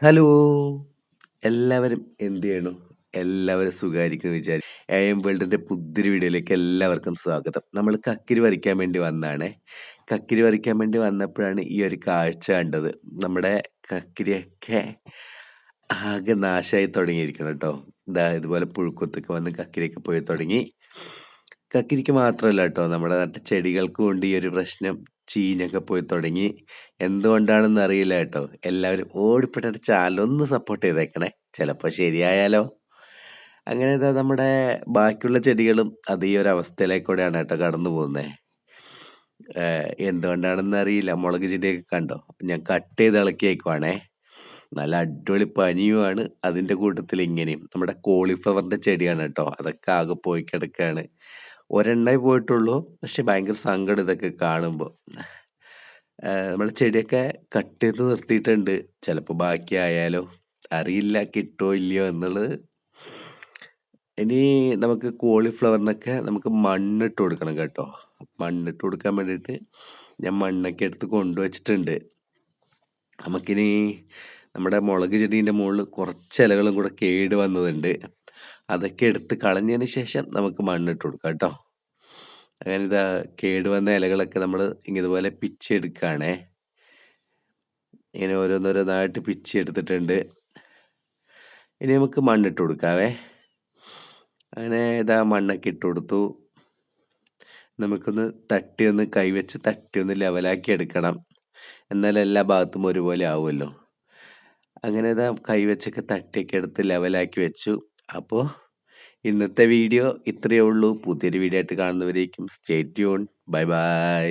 Hello! എല്ലാവരും എന്ത് ചെയ്യണു? എല്ലാവരും സുഖായിരിക്കുന്നു AM വേൾഡിന്റെ പുതിയൊരു വീഡിയോയിലേക്ക് എല്ലാവർക്കും സ്വാഗതം. നമ്മൾ കക്കിരി പറിക്കാൻ വേണ്ടി വന്നതാണേ. കക്കിരി പറിക്കാൻ വേണ്ടി വന്നപ്പോഴാണ് ഈ ഒരു കാഴ്ച കണ്ടത്. നമ്മുടെ കക്കിരിയൊക്കെ ആകെ നാശമായി തുടങ്ങിയിരിക്കണം കേട്ടോ. ദാ ഇതുപോലെ പുഴുക്കൊത്തൊക്കെ വന്ന് കക്കിരിയൊക്കെ പോയി തുടങ്ങി. കക്കിരിക്ക് മാത്രമല്ല കേട്ടോ, നമ്മുടെ നാട്ടിൽ ചെടികൾക്കും ഉണ്ട് ഈ ഒരു പ്രശ്നം. ചീഞ്ഞൊക്കെ പോയി തുടങ്ങി. എന്തുകൊണ്ടാണെന്ന് അറിയില്ല കേട്ടോ. എല്ലാവരും ഓടിപ്പെട്ടിട്ട് ചാനൽ ഒന്ന് സപ്പോർട്ട് ചെയ്തേക്കണേ. ചിലപ്പോൾ ശരിയായാലോ. അങ്ങനെ ഇതാ നമ്മുടെ ബാക്കിയുള്ള ചെടികളും അത് ഈ ഒരു അവസ്ഥയിലേക്കൂടെയാണ് കേട്ടോ കടന്നു പോകുന്നത്. എന്തുകൊണ്ടാണെന്ന് അറിയില്ല. മുളക് ചെടിയൊക്കെ കണ്ടോ, ഞാൻ കട്ട് ചെയ്ത് ഇളക്കിയേക്കുവാണേ. നല്ല അടിപൊളി പനിയുമാണ്. അതിൻ്റെ കൂട്ടത്തിൽ ഇങ്ങനെയും നമ്മുടെ കോളിഫ്ലവറിന്റെ ചെടിയാണ് കേട്ടോ, അതൊക്കെ ആകെ പോയി കിടക്കുകയാണ്. ഒരെണ്ണേ പോയിട്ടുള്ളൂ. പക്ഷെ ഭയങ്കര സങ്കടം ഇതൊക്കെ കാണുമ്പോൾ. നമ്മൾ ചെടിയൊക്കെ കട്ട് ചെയ്ത് നിർത്തിയിട്ടുണ്ട്. ചിലപ്പോൾ ബാക്കിയായാലോ അറിയില്ല, കിട്ടുമോ ഇല്ലയോ എന്നുള്ളത്. ഇനി നമുക്ക് കോളിഫ്ലവറിനൊക്കെ നമുക്ക് മണ്ണിട്ട് കൊടുക്കണം കേട്ടോ. മണ്ണിട്ട് കൊടുക്കാൻ വേണ്ടിയിട്ട് ഞാൻ മണ്ണൊക്കെ എടുത്ത് കൊണ്ടുവച്ചിട്ടുണ്ട്. നമുക്കിനി നമ്മുടെ മുളക് ചെടീൻ്റെ മുകളിൽ കുറച്ച് ഇലകളും കൂടെ കേട് വന്നതുണ്ട്. അതൊക്കെ എടുത്ത് കളഞ്ഞതിന് ശേഷം നമുക്ക് മണ്ണിട്ട് കൊടുക്കാം കേട്ടോ. അങ്ങനെ ഇതാ കേടുവന്ന ഇലകളൊക്കെ നമ്മൾ ഇതുപോലെ പിച്ചെടുക്കുകയാണേ. ഇങ്ങനെ ഓരോന്നോരോന്നായിട്ട് പിച്ചെടുത്തിട്ടുണ്ട്. ഇനി നമുക്ക് മണ്ണിട്ട് കൊടുക്കാവേ. അങ്ങനെ ഇതാ മണ്ണൊക്കെ ഇട്ട് കൊടുത്തു. നമുക്കൊന്ന് ഒന്ന് കൈവച്ച് ഒന്ന് ലെവലാക്കി എടുക്കണം. എന്നാൽ എല്ലാ ഭാഗത്തും ഒരുപോലെ ആവുമല്ലോ. അങ്ങനെ ഇതാ കൈവച്ചൊക്കെ തട്ടിയൊക്കെ എടുത്ത് ലെവലാക്കി വെച്ചു. അപ്പോൾ ഇന്നത്തെ വീഡിയോ ഇത്രയേ ഉള്ളൂ. പുതിയൊരു വീഡിയോ ആയിട്ട് കാണുന്നവരേക്കും സ്റ്റേ ട്യൂൺ. Bye bye.